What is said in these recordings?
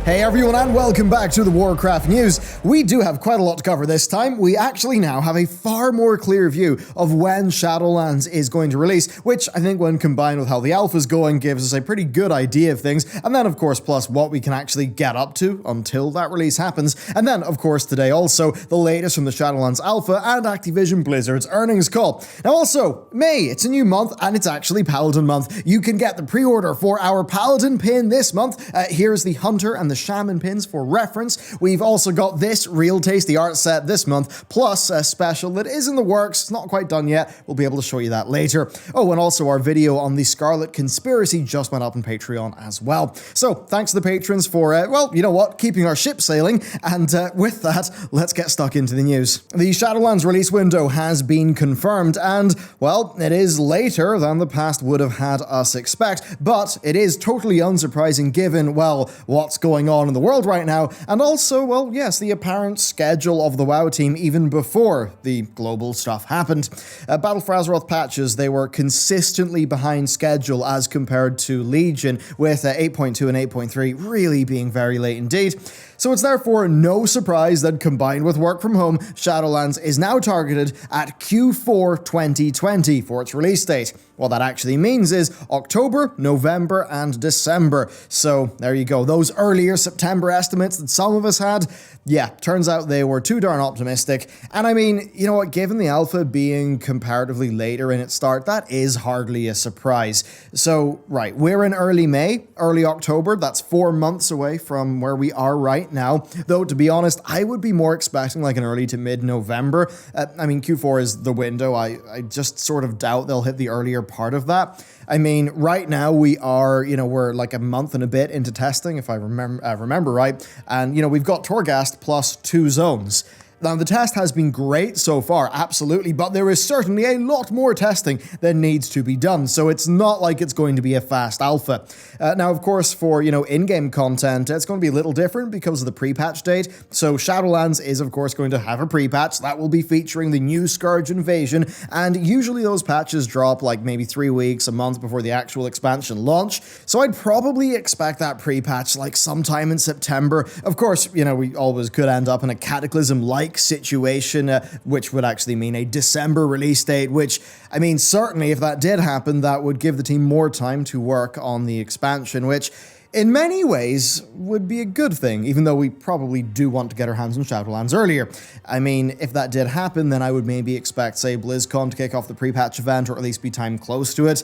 Hey everyone, and welcome back to the Warcraft news. We do have quite a lot to cover this time. We actually now have a far more clear view of when Shadowlands is going to release, which I think when combined with how the alpha's going gives us a pretty good idea of things, and then of course plus what we can actually get up to until that release happens, and then of course today also the latest from the Shadowlands alpha and Activision Blizzard's earnings call. Now also, May, it's a new month and it's actually Paladin month. You can get the pre-order for our Paladin pin this month. Here's the Hunter and the Shaman pins for reference. We've also got this real tasty art set this month, plus a special that is in the works. It's not quite done yet. We'll be able to show you that later. Oh, and also our video on the Scarlet Conspiracy just went up on Patreon as well. So thanks to the patrons for, well, you know what, keeping our ship sailing. And with that, let's get stuck into the news. The Shadowlands release window has been confirmed, and, well, it is later than the past would have had us expect, but it is totally unsurprising given, well, what's going on in the world right now, and also, well, yes, the apparent schedule of the WoW team even before the global stuff happened. Battle for Azeroth patches, they were consistently behind schedule as compared to Legion, with 8.2 and 8.3 really being very late indeed. So it's therefore no surprise that combined with work from home, Shadowlands is now targeted at Q4 2020 for its release date. What that actually means is October, November, and December. So there you go. Those earlier September estimates that some of us had, yeah, turns out they were too darn optimistic. And I mean, you know what, given the alpha being comparatively later in its start, that is hardly a surprise. So, right, we're in early May, early October. That's 4 months away from where we are right now. Though, to be honest, I would be more expecting like an early to mid-November. I mean, Q4 is the window. I just sort of doubt they'll hit the earlier part of that. I mean, right now we are, we're like a month and a bit into testing, if I remember right. And, we've got Torghast plus 2 zones. Now, the test has been great so far, absolutely, but there is certainly a lot more testing that needs to be done, so it's not like it's going to be a fast alpha. Now, of course, for, in-game content, it's going to be a little different because of the pre-patch date, so Shadowlands is, of course, going to have a pre-patch that will be featuring the new Scourge invasion, and usually those patches drop like maybe 3 weeks, a month before the actual expansion launch, so I'd probably expect that pre-patch like sometime in September. Of course, we always could end up in a Cataclysm-like situation, which would actually mean a December release date, which, I mean, certainly if that did happen, that would give the team more time to work on the expansion, which in many ways would be a good thing, even though we probably do want to get our hands on Shadowlands earlier. I mean, if that did happen, then I would maybe expect, say, BlizzCon to kick off the pre-patch event, or at least be timed close to it.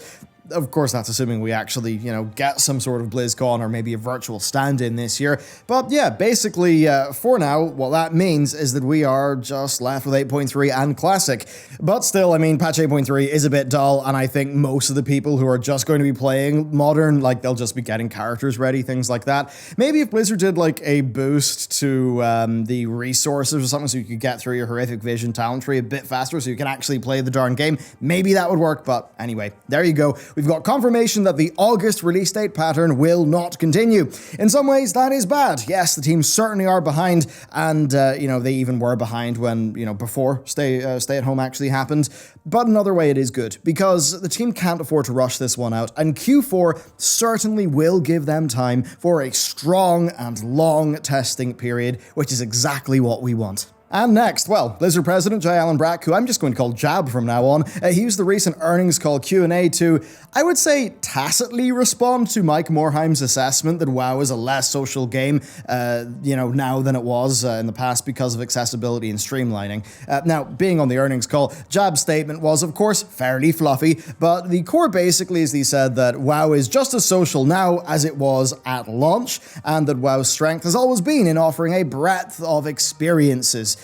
Of course, that's assuming we actually, get some sort of BlizzCon or maybe a virtual stand-in this year. But yeah, basically, for now, what that means is that we are just left with 8.3 and Classic. But still, I mean, patch 8.3 is a bit dull, and I think most of the people who are just going to be playing Modern, like, they'll just be getting characters ready, things like that. Maybe if Blizzard did, like, a boost to the resources or something so you could get through your Horrific Vision talent tree a bit faster so you can actually play the darn game, maybe that would work. But anyway, there you go. We've got confirmation that the August release date pattern will not continue. In some ways, that is bad. Yes, the teams certainly are behind, and, they even were behind when, before stay at home actually happened. But another way it is good, because the team can't afford to rush this one out, and Q4 certainly will give them time for a strong and long testing period, which is exactly what we want. And next, well, Blizzard President J. Allen Brack, who I'm just going to call Jab from now on, he used the recent earnings call Q&A to, I would say, tacitly respond to Mike Morhaime's assessment that WoW is a less social game, now than it was in the past because of accessibility and streamlining. Now, being on the earnings call, Jab's statement was, of course, fairly fluffy, but the core basically is he said that WoW is just as social now as it was at launch, and that WoW's strength has always been in offering a breadth of experiences.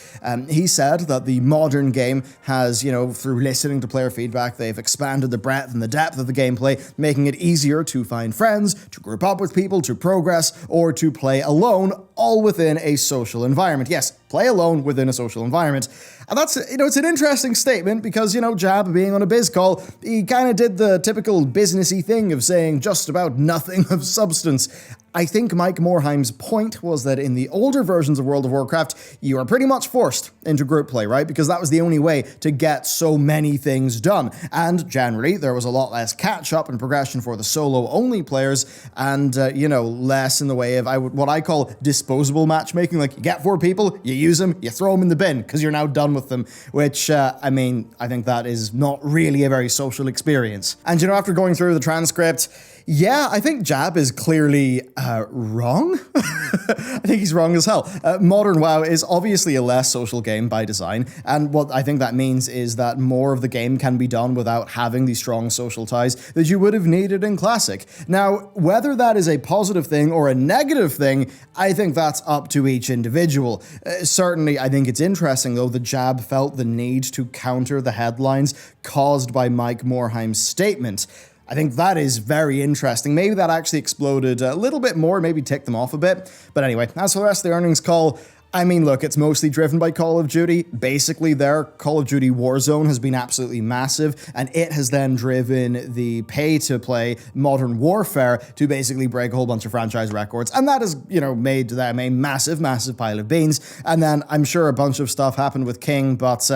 He said that the modern game has, through listening to player feedback, they've expanded the breadth and the depth of the gameplay, making it easier to find friends, to group up with people, to progress, or to play alone, all within a social environment. Yes, play alone within a social environment. And that's, it's an interesting statement because, Jab being on a biz call, he kind of did the typical businessy thing of saying just about nothing of substance. I think Mike Morhaime's point was that in the older versions of World of Warcraft, you are pretty much forced into group play, right? Because that was the only way to get so many things done. And generally, there was a lot less catch-up and progression for the solo-only players and, less in the way of what I call disposable matchmaking. Like, you get 4 people, you use them, you throw them in the bin because you're now done with them, which, I think that is not really a very social experience. And, after going through the transcript, yeah, I think Jab is clearly wrong. I think he's wrong as hell. Modern WoW is obviously a less social game by design, and what I think that means is that more of the game can be done without having the strong social ties that you would have needed in Classic. Now, whether that is a positive thing or a negative thing, I think that's up to each individual. Certainly, I think it's interesting, though, that Jab felt the need to counter the headlines caused by Mike Morhaime's statement. I think that is very interesting. Maybe that actually exploded a little bit more, maybe ticked them off a bit. But anyway, as for the rest of the earnings call, look, it's mostly driven by Call of Duty. Basically, their Call of Duty Warzone has been absolutely massive, and it has then driven the pay-to-play Modern Warfare to basically break a whole bunch of franchise records, and that has, made them a massive, massive pile of beans. And then I'm sure a bunch of stuff happened with King, but,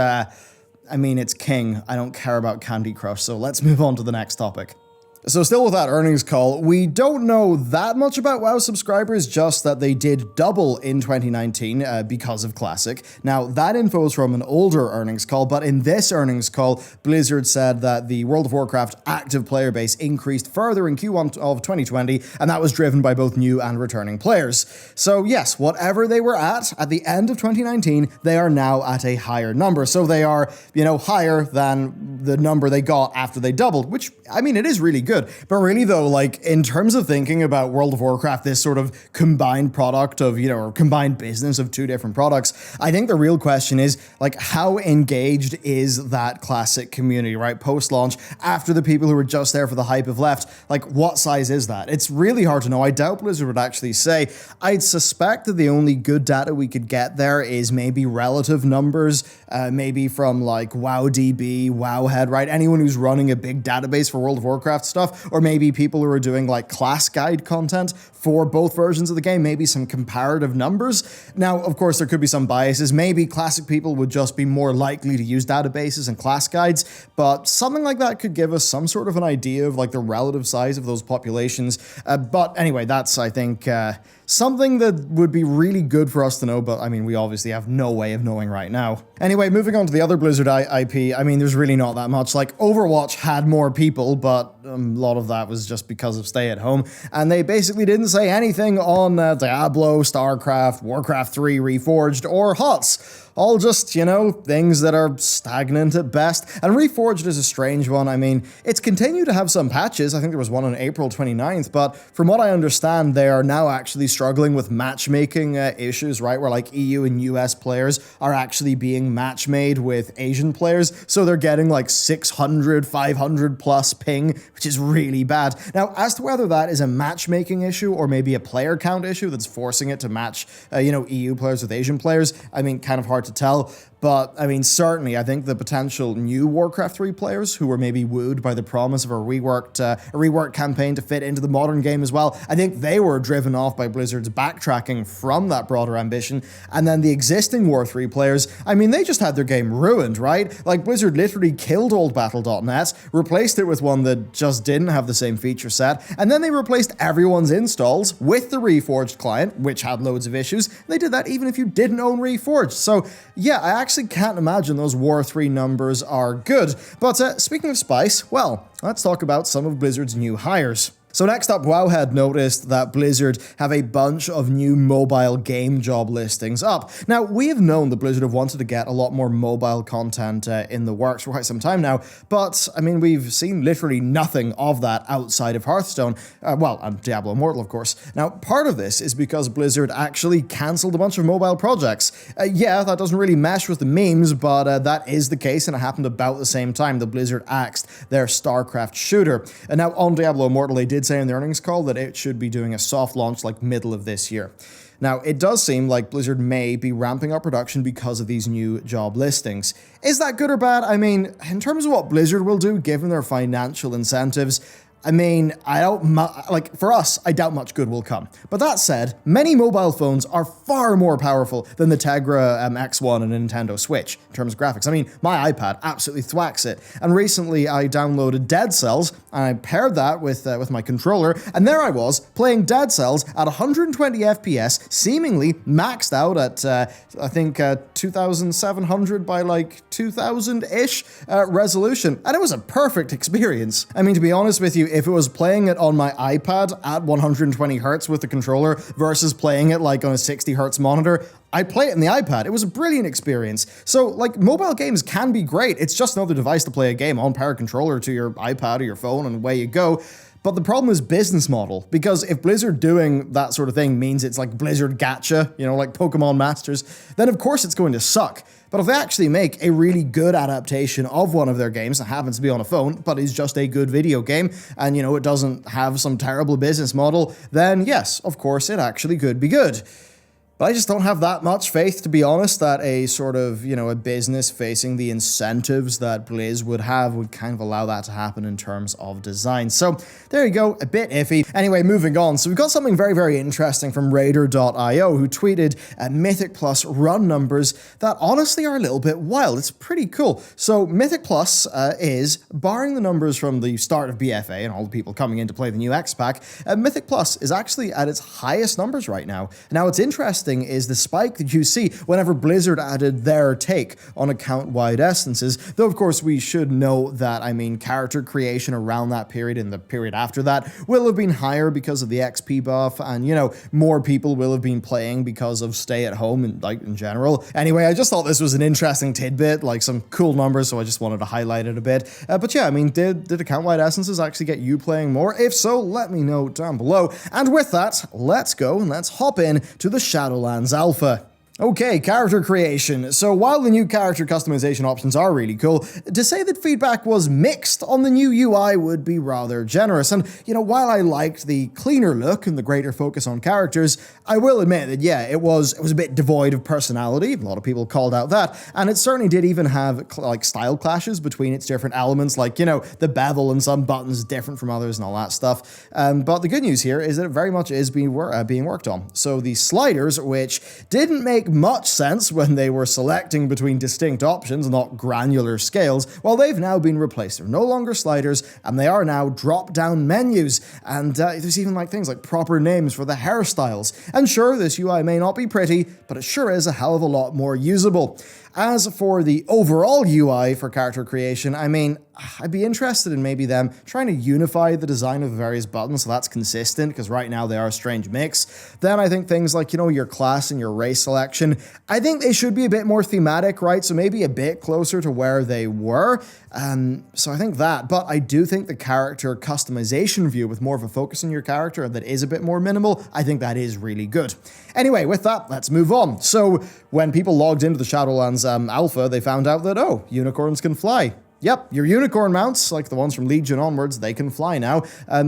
it's King. I don't care about Candy Crush, so let's move on to the next topic. So still with that earnings call, we don't know that much about WoW subscribers, just that they did double in 2019 because of Classic. Now, that info is from an older earnings call, but in this earnings call, Blizzard said that the World of Warcraft active player base increased further in Q1 of 2020, and that was driven by both new and returning players. So yes, whatever they were at the end of 2019, they are now at a higher number. So they are, higher than the number they got after they doubled, which, it is really good. But really though, in terms of thinking about World of Warcraft, this sort of combined product of, or combined business of 2 different products, I think the real question is, how engaged is that Classic community, right? Post-launch, after the people who were just there for the hype have left, what size is that? It's really hard to know. I doubt Blizzard would actually say. I'd suspect that the only good data we could get there is maybe relative numbers, maybe from WowDB, Wowhead, right? Anyone who's running a big database for World of Warcraft stuff, or maybe people who are doing class guide content for both versions of the game, maybe some comparative numbers. Now, of course, there could be some biases. Maybe Classic people would just be more likely to use databases and class guides, but something like that could give us some sort of an idea of the relative size of those populations. But anyway, that's, I think, something that would be really good for us to know, but we obviously have no way of knowing right now. Anyway, moving on to the other Blizzard IP, there's really not that much. Overwatch had more people, but a lot of that was just because of stay at home, and they basically didn't say anything on Diablo, StarCraft, Warcraft 3 Reforged, or HOTS. All just, things that are stagnant at best. And Reforged is a strange one. It's continued to have some patches. I think there was one on April 29th, but from what I understand, they are now actually struggling with matchmaking issues, right? Where EU and US players are actually being match-made with Asian players. So they're getting 600, 500 plus ping, which is really bad. Now, as to whether that is a matchmaking issue or maybe a player count issue that's forcing it to match, EU players with Asian players, kind of hard to tell. But, certainly, I think the potential new Warcraft 3 players who were maybe wooed by the promise of a reworked campaign to fit into the modern game as well, I think they were driven off by Blizzard's backtracking from that broader ambition. And then the existing War 3 players, they just had their game ruined, right? Blizzard literally killed old Battle.net, replaced it with one that just didn't have the same feature set, and then they replaced everyone's installs with the Reforged client, which had loads of issues. They did that even if you didn't own Reforged. So, yeah, I actually can't imagine those War 3 numbers are good. But speaking of spice, well, let's talk about some of Blizzard's new hires. So next up, Wowhead noticed that Blizzard have a bunch of new mobile game job listings up. Now, we have known that Blizzard have wanted to get a lot more mobile content in the works for quite some time now, but, we've seen literally nothing of that outside of Hearthstone, and Diablo Immortal, of course. Now, part of this is because Blizzard actually cancelled a bunch of mobile projects. Yeah, that doesn't really mesh with the memes, but that is the case, and it happened about the same time that Blizzard axed their StarCraft shooter. And now, on Diablo Immortal, they did did say in the earnings call that it should be doing a soft launch like middle of this year. Now, it does seem like Blizzard may be ramping up production because of these new job listings. Is that good or bad? I mean, in terms of what Blizzard will do, given their financial incentives, I mean, for us, I doubt much good will come. But that said, many mobile phones are far more powerful than the Tegra X1 and Nintendo Switch in terms of graphics. I mean, my iPad absolutely thwacks it. And recently I downloaded Dead Cells and I paired that with my controller, and there I was playing Dead Cells at 120 FPS, seemingly maxed out at I think 2700 by like 2000-ish resolution, and it was a perfect experience. I mean, to be honest with you, if it was playing it on my iPad at 120 Hz with the controller versus playing it like on a 60 Hz monitor, I'd play it in the iPad. It was a brilliant experience. So, like, mobile games can be great. It's just another device to play a game on, pair a controller to your iPad or your phone, and away you go. But the problem is business model, because if Blizzard doing that sort of thing means it's like Blizzard gacha, you know, like Pokemon Masters, then of course it's going to suck. But if they actually make a really good adaptation of one of their games that happens to be on a phone, but is just a good video game, and, you know, it doesn't have some terrible business model, then yes, of course, it actually could be good. But I just don't have that much faith, to be honest, that a sort of, you know, a business facing the incentives that Blizz would have would kind of allow that to happen in terms of design. So there you go, a bit iffy. Anyway, moving on. So we've got something very, very interesting from Raider.io, who tweeted Mythic Plus run numbers that honestly are a little bit wild. It's pretty cool. So Mythic Plus is, barring the numbers from the start of BFA and all the people coming in to play the new X-Pack, Mythic Plus is actually at its highest numbers right now. Now, it's interesting is the spike that you see whenever Blizzard added their take on account-wide essences, though of course we should know that, I mean, character creation around that period and the period after that will have been higher because of the XP buff, and, you know, more people will have been playing because of stay at home and, like, in general. Anyway, I just thought this was an interesting tidbit, like some cool numbers, so I just wanted to highlight it a bit. But yeah, I mean, did account-wide essences actually get you playing more? If so, let me know down below. And with that, let's go and let's hop in to the Shadowlands Alpha. Okay, character creation. So while the new character customization options are really cool, to say that feedback was mixed on the new UI would be rather generous. And, you know, while I liked the cleaner look and the greater focus on characters, I will admit that, yeah, it was a bit devoid of personality. A lot of people called out that. And it certainly did even have, like, style clashes between its different elements, like, you know, the bevel and some buttons different from others and all that stuff. But the good news here is that it very much is being worked on. So the sliders, which didn't make much sense when they were selecting between distinct options, not granular scales, well, they've now been replaced. They're no longer sliders, and they are now drop-down menus. And there's even like things like proper names for the hairstyles. And sure, this UI may not be pretty, but it sure is a hell of a lot more usable. As for the overall UI for character creation, I mean, I'd be interested in maybe them trying to unify the design of the various buttons so that's consistent, because right now they are a strange mix. Then I think things like, you know, your class and your race selection, I think they should be a bit more thematic, right? So maybe a bit closer to where they were. So I think that, but I do think the character customization view with more of a focus on your character that is a bit more minimal, I think that is really good. Anyway, with that, let's move on. So when people logged into the Shadowlands alpha, they found out that, oh, unicorns can fly. Yep, your unicorn mounts, like the ones from Legion onwards, they can fly now.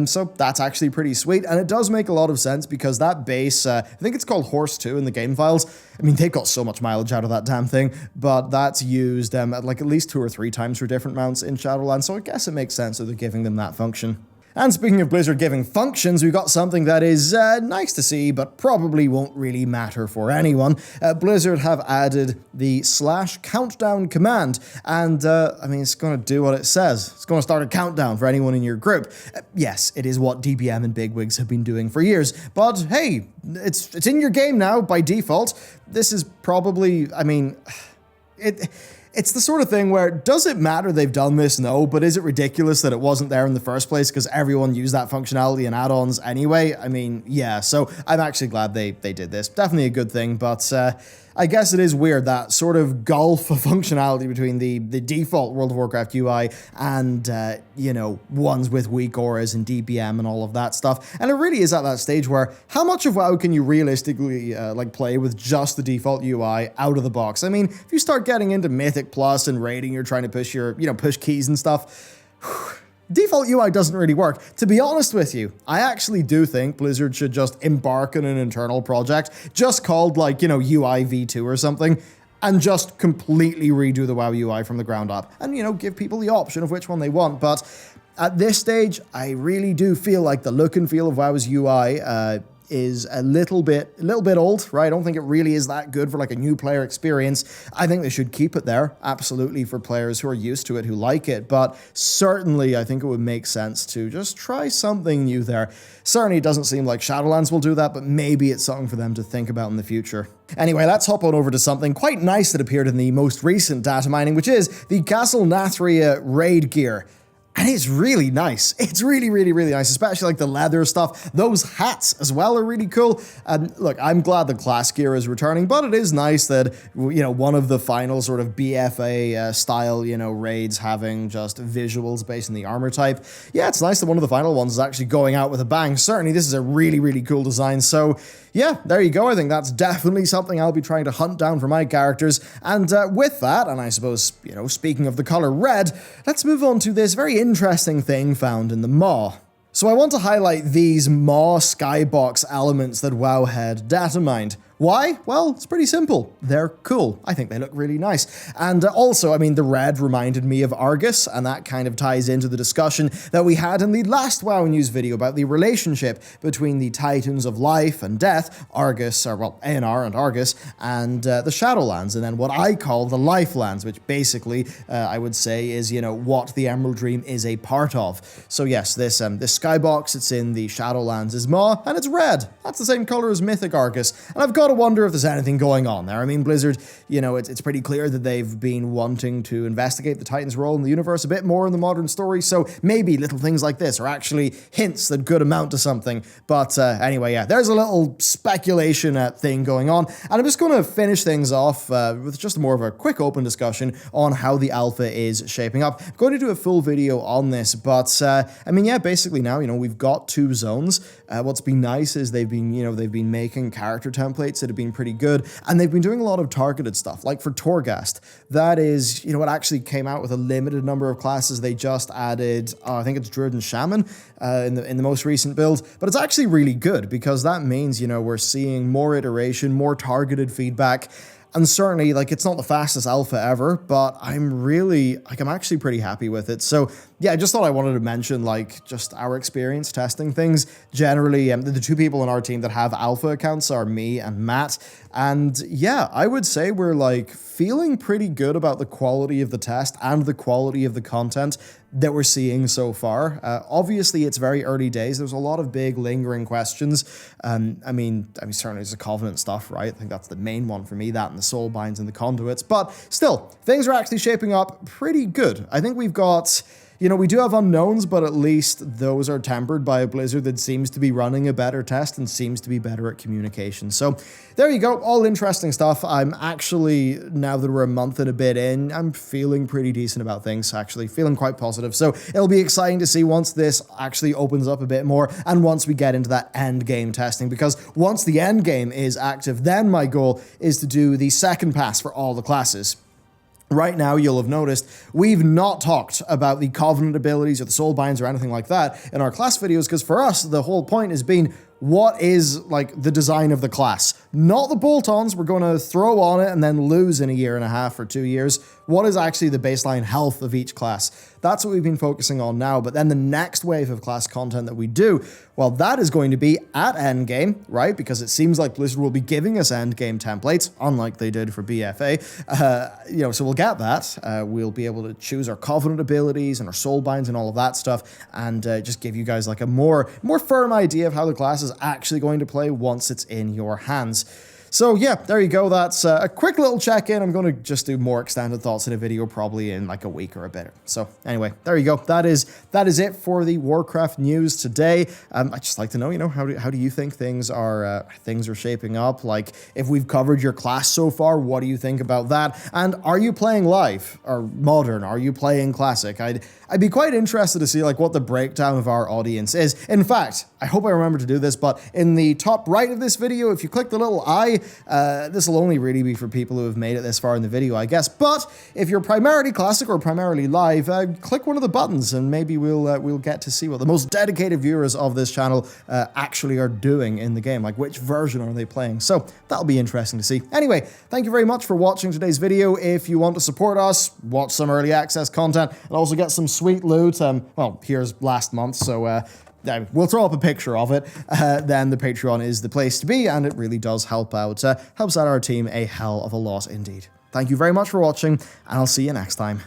So that's actually pretty sweet, and it does make a lot of sense because that base, I think it's called Horse 2 in the game files. I mean, they've got so much mileage out of that damn thing, but that's used like at least 2 or 3 times for different mounts in Shadowlands, so I guess it makes sense that they're giving them that function. And speaking of Blizzard giving functions, we've got something that is nice to see, but probably won't really matter for anyone. Blizzard have added the /countdown command, and I mean, it's going to do what it says. It's going to start a countdown for anyone in your group. Yes, it is what DPM and bigwigs have been doing for years, but hey, it's in your game now by default. This is probably, I mean, It's the sort of thing where, does it matter they've done this? No, but is it ridiculous that it wasn't there in the first place because everyone used that functionality in add-ons anyway? I mean, yeah, so I'm actually glad they did this. Definitely a good thing, but I guess it is weird, that sort of gulf of functionality between the default World of Warcraft UI and, you know, ones with weak auras and DPM and all of that stuff. And it really is at that stage where, how much of WoW can you realistically, like, play with just the default UI out of the box? I mean, if you start getting into Mythic Plus and raiding, you're trying to push your, you know, push keys and stuff, default UI doesn't really work. To be honest with you, I actually do think Blizzard should just embark on an internal project just called like, you know, UI V2 or something, and just completely redo the WoW UI from the ground up and, you know, give people the option of which one they want. But at this stage, I really do feel like the look and feel of WoW's UI is a little bit old, right? I don't think it really is that good for like a new player experience. I think they should keep it there, absolutely, for players who are used to it, who like it, but certainly I think it would make sense to just try something new there. Certainly it doesn't seem like Shadowlands will do that, but maybe it's something for them to think about in the future. Anyway, let's hop on over to something quite nice that appeared in the most recent data mining, which is the Castle Nathria raid gear. And it's really nice. It's really, really, really nice, especially like the leather stuff. Those hats as well are really cool. And look, I'm glad the class gear is returning, but it is nice that, you know, one of the final sort of BFA style, you know, raids having just visuals based on the armor type. Yeah, it's nice that one of the final ones is actually going out with a bang. Certainly, this is a really, really cool design. So yeah, there you go. I think that's definitely something I'll be trying to hunt down for my characters. And with that, and I suppose, you know, speaking of the color red, let's move on to this very interesting thing found in the Maw. So I want to highlight these Maw Skybox elements that WoW had data mined. Why? Well, it's pretty simple. They're cool. I think they look really nice. And also, I mean, the red reminded me of Argus, and that kind of ties into the discussion that we had in the last WoW News video about the relationship between the Titans of Life and Death, Argus, or well, ANR and Argus, and the Shadowlands, and then what I call the Lifelands, which basically, I would say, is, you know, what the Emerald Dream is a part of. So yes, this Skybox, it's in the Shadowlands is Maw, and it's red. That's the same color as Mythic Argus. And I've got to wonder if there's anything going on there. I mean, Blizzard, you know, it's pretty clear that they've been wanting to investigate the Titans' role in the universe a bit more in the modern story, so maybe little things like this are actually hints that could amount to something. But anyway, yeah, there's a little speculation thing going on, and I'm just going to finish things off with just more of a quick open discussion on how the alpha is shaping up. I'm going to do a full video on this, but I mean, yeah, basically now, you know, we've got 2 zones. What's been nice is they've been making character templates that have been pretty good, and they've been doing a lot of targeted stuff, like for Torghast. That is, you know, it actually came out with a limited number of classes. They just added, I think it's Druid and Shaman in the most recent build, but it's actually really good because that means, you know, we're seeing more iteration, more targeted feedback. And certainly, like, it's not the fastest alpha ever, but I'm actually pretty happy with it. So, yeah, I just thought I wanted to mention, like, just our experience testing things. Generally, the 2 people on our team that have alpha accounts are me and Matt. And yeah, I would say we're, like, feeling pretty good about the quality of the test and the quality of the content that we're seeing so far. Obviously, it's very early days. There's a lot of big lingering questions. I mean, certainly there's the Covenant stuff, right? I think that's the main one for me, that and the soul binds and the conduits. But still, things are actually shaping up pretty good. I think we've got, you know, we do have unknowns, but at least those are tempered by a Blizzard that seems to be running a better test and seems to be better at communication. So there you go, all interesting stuff. I'm actually, now that we're a month and a bit in, I'm feeling pretty decent about things, actually, feeling quite positive. So it'll be exciting to see once this actually opens up a bit more and once we get into that end game testing, because once the end game is active, then my goal is to do the second pass for all the classes. Right now, you'll have noticed we've not talked about the Covenant abilities or the soul binds or anything like that in our class videos, because for us, the whole point has been, what is, like, the design of the class? Not the bolt-ons we're going to throw on it and then lose in a year and a half or 2 years. What is actually the baseline health of each class? That's what we've been focusing on now. But then the next wave of class content that we do, well, that is going to be at endgame, right? Because it seems like Blizzard will be giving us endgame templates, unlike they did for BFA. You know, so we'll get that. We'll be able to choose our Covenant abilities and our soul binds and all of that stuff, and just give you guys like a more firm idea of how the class is actually going to play once it's in your hands. So yeah, there you go. That's a quick little check-in. I'm going to just do more extended thoughts in a video probably in like a week or a bit. So anyway, there you go. That is it for the Warcraft news today. I'd just like to know, you know, how do you think things are shaping up? Like, if we've covered your class so far, what do you think about that? And are you playing live or modern? Are you playing classic? I'd be quite interested to see like what the breakdown of our audience is. In fact, I hope I remember to do this, but in the top right of this video, if you click the little eye, this will only really be for people who have made it this far in the video, I guess. But if you're primarily classic or primarily live, click one of the buttons and maybe we'll get to see what the most dedicated viewers of this channel actually are doing in the game. Like, which version are they playing? So that'll be interesting to see. Anyway, thank you very much for watching today's video. If you want to support us, watch some early access content, and also get some sweet loot, well, here's last month, so we'll throw up a picture of it, then the Patreon is the place to be, and it really does help out our team a hell of a lot indeed. Thank you very much for watching, and I'll see you next time.